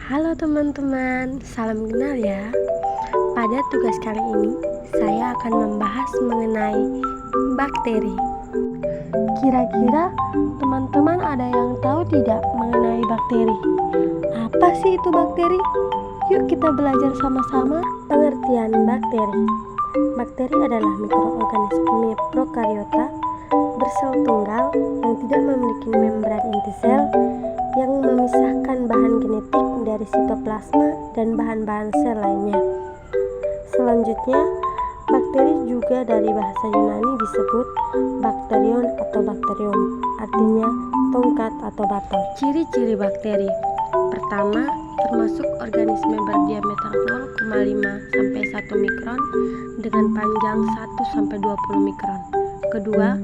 Halo teman-teman, salam kenal ya. Pada tugas kali ini, saya akan membahas mengenai bakteri. Kira-kira teman-teman ada yang tahu tidak mengenai bakteri? Apa sih itu bakteri? Yuk kita belajar sama-sama pengertian bakteri. Bakteri adalah mikroorganisme prokariota bersel tunggal yang tidak memiliki membran inti sel yang memisahkan bahan genetik dari sitoplasma dan bahan-bahan sel lainnya. Selanjutnya, bakteri juga dari bahasa Yunani disebut bakterion atau bakterium, artinya tongkat atau batang. Ciri-ciri bakteri. Pertama, termasuk organisme berdiameter 0,5 sampai 1 mikron dengan panjang 1 sampai 20 mikron. Kedua,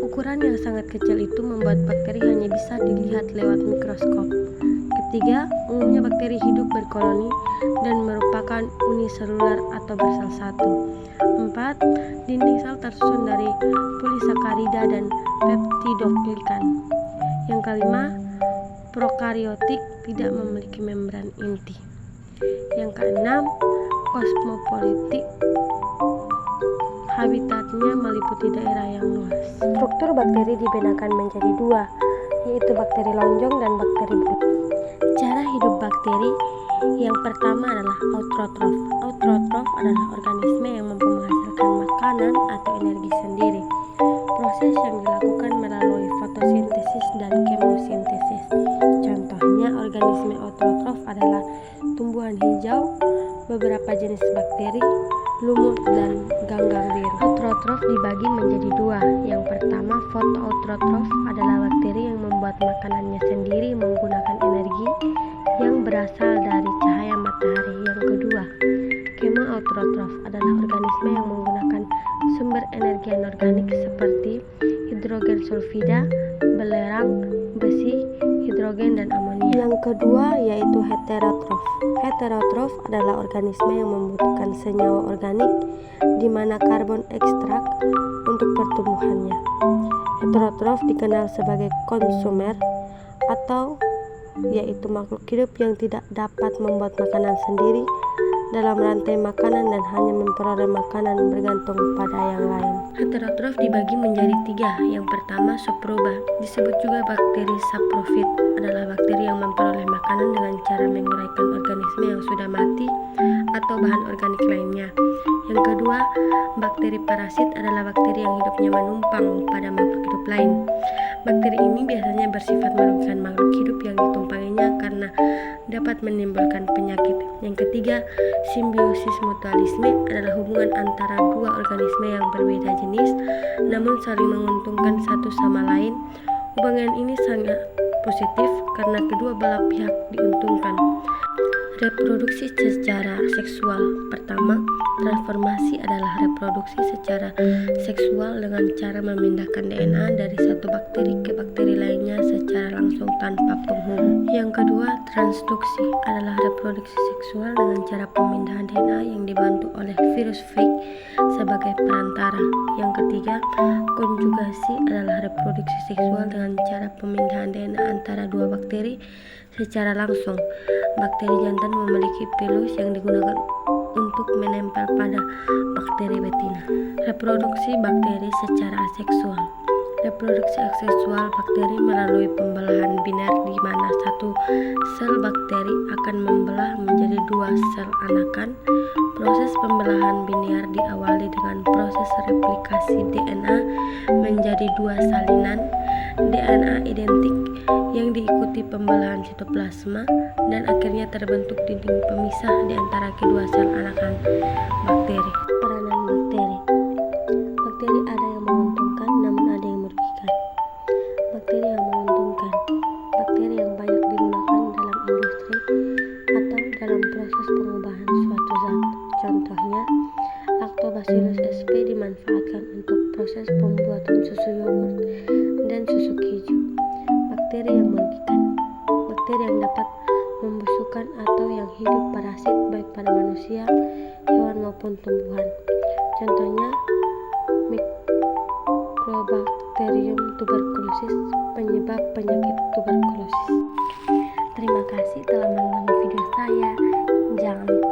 ukuran yang sangat kecil itu membuat bakteri hanya bisa dilihat lewat mikroskop. Ketiga, umumnya bakteri hidup berkoloni dan merupakan uniseluler atau bersel satu. Empat, dinding sel tersusun dari polisakarida dan peptidoglikan. Yang kelima, prokariotik, tidak memiliki membran inti. Yang keenam, kosmopolitik, habitatnya meliputi daerah yang luas. Struktur bakteri dibedakan menjadi dua, yaitu bakteri lonjong dan bakteri belut. Cara hidup bakteri yang pertama adalah autotrof. Autotrof adalah organisme yang mampu menghasilkan makanan atau energi sendiri. Proses yang dilakukan melalui fotosintesis dan kemosintesis. Contohnya organisme autotrof adalah tumbuhan hijau, beberapa jenis bakteri, lumut, dan ganggang biru. Autotrof dibagi menjadi dua. Yang pertama, fotoautotrof adalah bakteri yang membuat makanannya sendiri menggunakan energi yang berasal dari cahaya matahari. Yang kedua, kemoautotrof adalah organisme yang menggunakan sumber energi anorganik seperti hidrogen sulfida, belerang, besi, hidrogen, dan amonia. Yang kedua yaitu heterotrof. Heterotrof adalah organisme yang membutuhkan senyawa organik di mana karbon ekstrak untuk pertumbuhannya. Heterotrof dikenal sebagai konsumer atau yaitu makhluk hidup yang tidak dapat membuat makanan sendiri dalam rantai makanan dan hanya memperoleh makanan bergantung pada yang lain. Heterotrof dibagi menjadi tiga. Yang pertama, saproba, disebut juga bakteri saprofit, adalah bakteri yang memperoleh makanan dengan cara menguraikan organisme yang sudah mati atau bahan organik lainnya. Yang kedua, bakteri parasit adalah bakteri yang hidupnya menumpang pada makhluk hidup lain. Bakteri ini biasanya bersifat merugikan makhluk hidup yang ditumpanginya karena dapat menimbulkan penyakit. Yang ketiga, simbiosis mutualisme adalah hubungan antara dua organisme yang berbeda jenis namun saling menguntungkan satu sama lain. Hubungan ini sangat positif karena kedua belah pihak diuntungkan. Reproduksi secara seksual. Pertama, transformasi adalah reproduksi secara seksual dengan cara memindahkan DNA dari satu bakteri ke bakteri lainnya secara langsung tanpa penghubung. Yang kedua, transduksi adalah reproduksi seksual dengan cara pemindahan DNA yang dibantu oleh virus fake sebagai perantara. Yang ketiga, konjugasi adalah reproduksi seksual dengan cara pemindahan DNA antara dua bakteri secara langsung. Bakteri jantan memiliki pilus yang digunakan untuk menempel pada bakteri betina. Reproduksi bakteri secara aseksual. Reproduksi aseksual bakteri melalui pembelahan biner di mana satu sel bakteri akan membelah menjadi dua sel anakan. Proses pembelahan biner diawali dengan proses replikasi DNA menjadi dua salinan DNA identik yang diikuti pembelahan sitoplasma dan akhirnya terbentuk dinding pemisah di antara kedua sel anakan bakteri. Peranan bakteri. Bakteri ada yang menguntungkan namun ada yang merugikan. Bakteri yang menguntungkan, bakteri yang banyak digunakan dalam industri atau dalam proses pengubahan suatu zat. Contohnya, Lactobacillus sp dimanfaatkan untuk proses pembuatan susu yogurt dan susu keju. Bakteri yang merugikan, bakteri yang dapat membusukkan atau yang hidup parasit baik pada manusia, hewan maupun tumbuhan. Contohnya, Mycobacterium tuberculosis, penyebab penyakit tuberkulosis. Terima kasih telah menonton video Jangan lupa